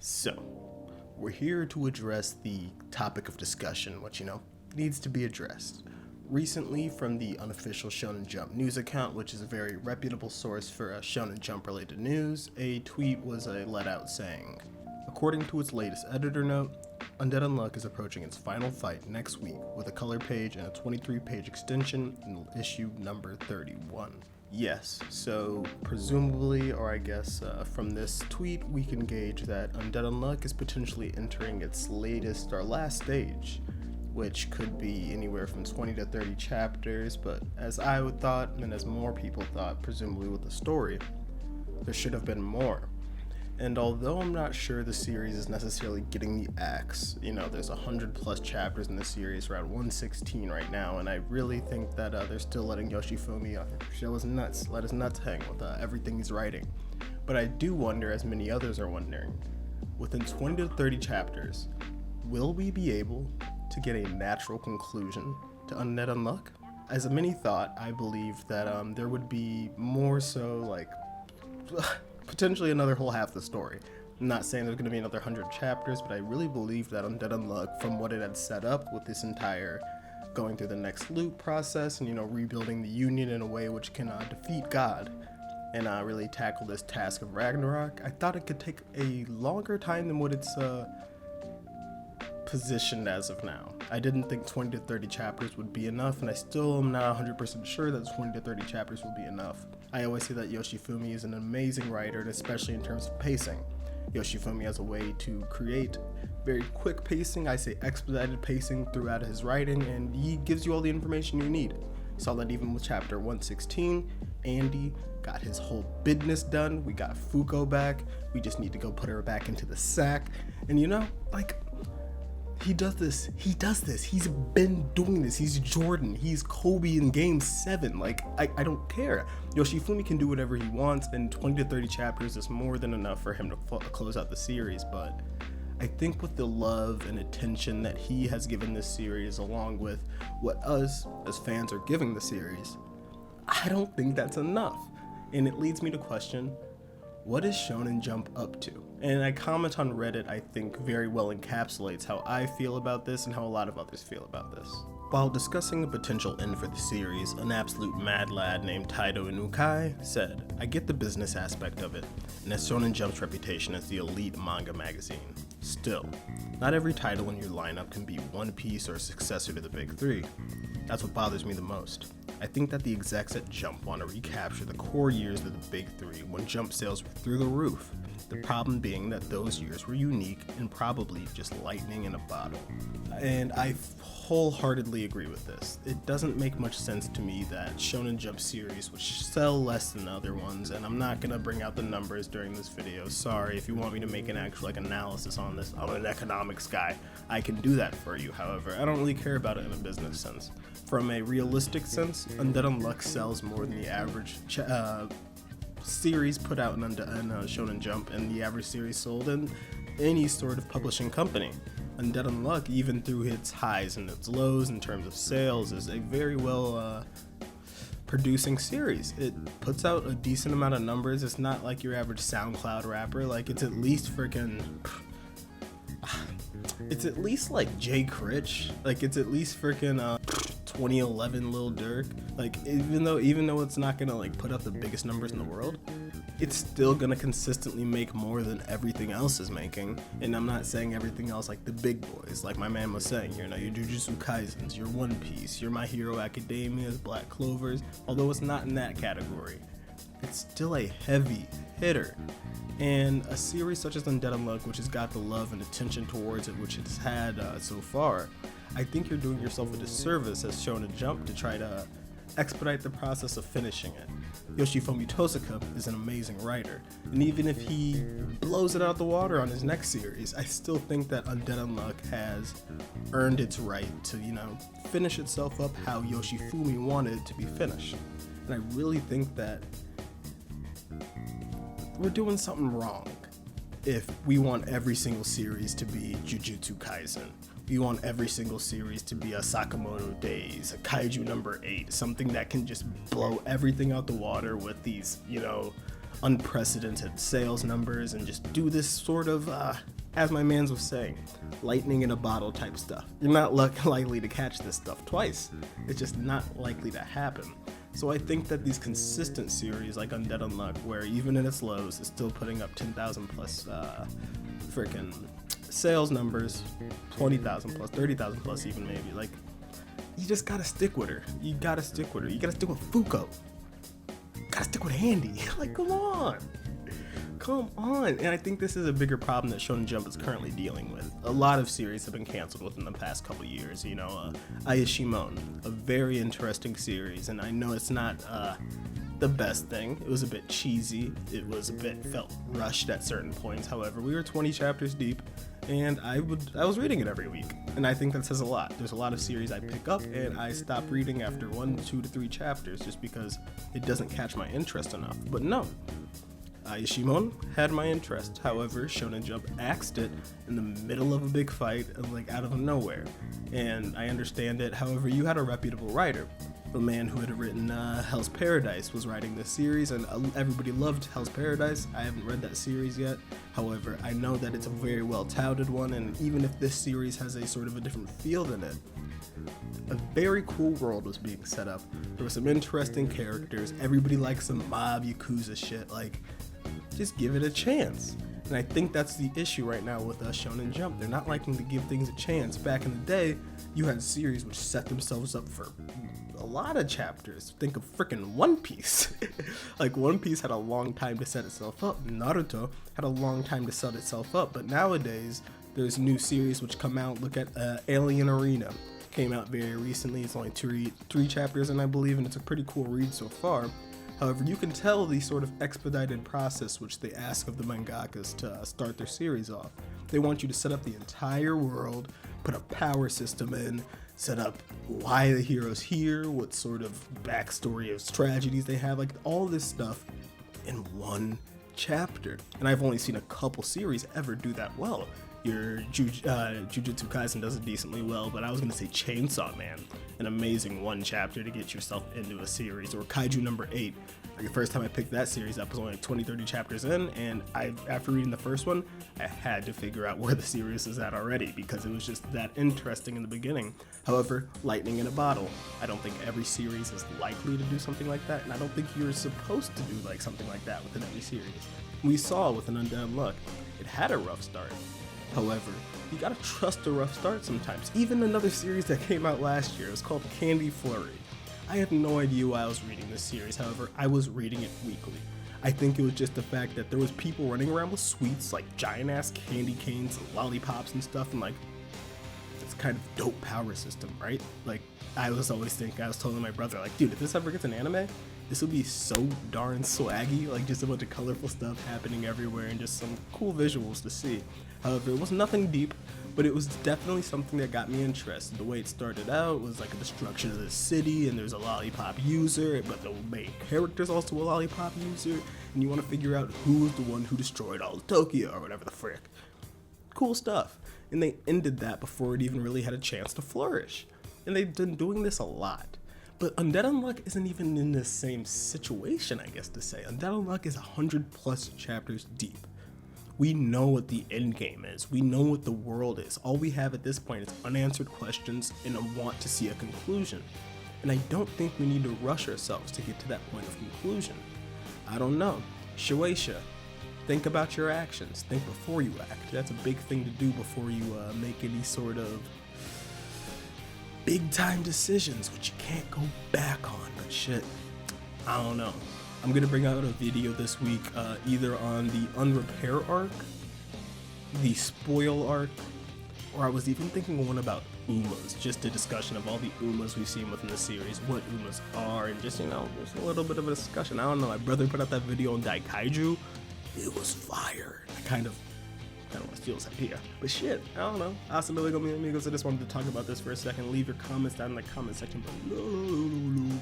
So, we're here to address the topic of discussion, which, needs to be addressed. Recently, from the unofficial Shonen Jump news account, which is a very reputable source for Shonen Jump related news, a tweet was let out saying, according to its latest editor note, Undead Unluck is approaching its final fight next week with a color page and a 23-page extension in issue number 31. Yes, so presumably, or I guess from this tweet, we can gauge that Undead Unluck is potentially entering its latest or last stage, which could be anywhere from 20 to 30 chapters, but as I would thought, and as more people thought, presumably with the story, there should have been more. And although I'm not sure the series is necessarily getting the axe, there's 100 plus chapters in the series, around 116 right now, and I really think that they're still letting Yoshifumi show his nuts, let his nuts hang with everything he's writing. But I do wonder, as many others are wondering, within 20 to 30 chapters, will we be able to get a natural conclusion to Undead Unluck? As many thought, I believe that there would be more so potentially another whole half the story. I'm not saying there's going to be another 100 chapters, but I really believe that Undead Unluck, from what it had set up with this entire going through the next loop process and, rebuilding the Union in a way which can defeat God and really tackle this task of Ragnarok, I thought it could take a longer time than what it's positioned as of now. I didn't think 20 to 30 chapters would be enough, and I still am not 100% sure that 20 to 30 chapters will be enough. I always say that Yoshifumi is an amazing writer, and especially in terms of pacing. Yoshifumi has a way to create very quick pacing, I say expedited pacing throughout his writing, and he gives you all the information you need. Saw that even with chapter 116, Andy got his whole business done, we got Fuko back, we just need to go put her back into the sack, and he does this, he's been doing this, he's Jordan, he's Kobe in game 7, I don't care. Yoshifumi can do whatever he wants, and 20 to 30 chapters is more than enough for him to close out the series, but I think with the love and attention that he has given this series, along with what us as fans are giving the series, I don't think that's enough, and it leads me to question, what is Shonen Jump up to? And a comment on Reddit I think very well encapsulates how I feel about this and how a lot of others feel about this. While discussing a potential end for the series, an absolute mad lad named Taido Inukai said, I get the business aspect of it, and as Shonen Jump's reputation as the elite manga magazine. Still, not every title in your lineup can be One Piece or a successor to the Big Three. That's what bothers me the most. I think that the execs at Jump want to recapture the core years of the Big Three when Jump sales were through the roof. The problem being that those years were unique and probably just lightning in a bottle. And I wholeheartedly agree with this. It doesn't make much sense to me that Shonen Jump series would sell less than other ones, and I'm not going to bring out the numbers during this video. Sorry, if you want me to make an actual analysis on this, I'm an economics guy. I can do that for you, however, I don't really care about it in a business sense. From a realistic sense, Undead Unluck sells more than the average series put out in Shonen Jump and the average series sold in any sort of publishing company. Undead Unluck, even through its highs and its lows in terms of sales, is a very well producing series. It puts out a decent amount of numbers. It's not like your average SoundCloud rapper. It's at least it's at least like Jay Critch. It's at least 2011 Lil Durk. Even though it's not gonna put up the biggest numbers in the world, it's still gonna consistently make more than everything else is making. And I'm not saying everything else like the big boys, like my man was saying, your Jujutsu Kaisens, your One Piece, your My Hero Academia's, Black Clovers, although it's not in that category. It's still a heavy hitter. And a series such as Undead Unluck, which has got the love and attention towards it, which it's had so far, I think you're doing yourself a disservice as Shonen Jump to try to expedite the process of finishing it. Yoshifumi Tosaka is an amazing writer, and even if he blows it out the water on his next series, I still think that Undead Unluck has earned its right to, finish itself up how Yoshifumi wanted it to be finished. And I really think that we're doing something wrong if we want every single series to be Jujutsu Kaisen. We want every single series to be a Sakamoto Days, a Kaiju number 8, something that can just blow everything out the water with these, unprecedented sales numbers and just do this sort of, as my mans was saying, lightning in a bottle type stuff. You're not likely to catch this stuff twice. It's just not likely to happen. So I think that these consistent series like Undead Unluck, where even in its lows, it's still putting up 10,000 plus freaking sales numbers, 20,000 plus, 30,000 plus even maybe. Like, you just gotta stick with her. You gotta stick with her. You gotta stick with Fuko. You gotta stick with Handy. Like, come on. Come on. And I think this is a bigger problem that Shonen Jump is currently dealing with. A lot of series have been canceled within the past couple years. You know, Ayashimon, a very interesting series, and I know it's not the best thing. It was a bit cheesy. It was a bit felt rushed at certain points. However, we were 20 chapters deep, and I was reading it every week, and I think that says a lot. There's a lot of series I pick up and I stop reading after 1, 2 to 3 chapters just because it doesn't catch my interest enough. But no, Ayashimon had my interest. However, Shonen Jump axed it in the middle of a big fight, like out of nowhere. And I understand it. However, you had a reputable writer. The man who had written Hell's Paradise was writing this series, and everybody loved Hell's Paradise. I haven't read that series yet. However, I know that it's a very well-touted one, and even if this series has a sort of a different feel than it, a very cool world was being set up. There were some interesting characters. Everybody likes some mob Yakuza shit. Like, just give it a chance. And I think that's the issue right now with Shonen Jump. They're not liking to give things a chance. Back in the day, you had series which set themselves up for a lot of chapters. Think of frickin' One Piece. Like, One Piece had a long time to set itself up. Naruto had a long time to set itself up. But nowadays, there's new series which come out. Look at Alien Arena. Came out very recently. It's only three chapters in, I believe, and it's a pretty cool read so far. However, you can tell the sort of expedited process which they ask of the mangakas to start their series off. They want you to set up the entire world, put a power system in, set up why the hero's here, what sort of backstory of tragedies they have, like all this stuff in one chapter. And I've only seen a couple series ever do that well. Your Jujutsu Kaisen does it decently well, but I was going to say Chainsaw Man, an amazing one chapter to get yourself into a series, or Kaiju number 8. Like, the first time I picked that series up was only like 20-30 chapters in, and after reading the first one, I had to figure out where the series is at already, because it was just that interesting in the beginning. However, lightning in a bottle. I don't think every series is likely to do something like that, and I don't think you're supposed to do like something like that within every series. We saw with an Undead Unluck, it had a rough start. However, you gotta trust a rough start sometimes. Even another series that came out last year, it was called Candy Flurry. I have no idea why I was reading this series, however, I was reading it weekly. I think it was just the fact that there was people running around with sweets, like giant ass candy canes and lollipops and stuff, and like, it's kind of dope power system, right? Like, I was telling my brother, like, dude, if this ever gets an anime, this would be so darn swaggy, like just a bunch of colorful stuff happening everywhere and just some cool visuals to see. However, it was nothing deep, but it was definitely something that got me interested. The way it started out was like a destruction of the city, and there's a lollipop user, but the main character's also a lollipop user, and you want to figure out who was the one who destroyed all of Tokyo, or whatever the frick. Cool stuff. And they ended that before it even really had a chance to flourish. And they've been doing this a lot. But Undead Unluck isn't even in the same situation, I guess to say. Undead Unluck is 100 plus chapters deep. We know what the end game is. We know what the world is. All we have at this point is unanswered questions and a want to see a conclusion. And I don't think we need to rush ourselves to get to that point of conclusion. I don't know. Shueisha, think about your actions. Think before you act. That's a big thing to do before you make any sort of big time decisions, which you can't go back on. But shit, I don't know. I'm gonna bring out a video this week, either on the Unrepair arc, the Spoil arc, or I was even thinking one about Umas, just a discussion of all the Umas we've seen within the series, what Umas are, and just, you know, just a little bit of a discussion. I don't know, my brother put out that video on Daikaiju, it was fire. I kind of want to steal his idea, but shit, I don't know. Hasta luego, mi amigos. I just wanted to talk about this for a second. Leave your comments down in the comment section below.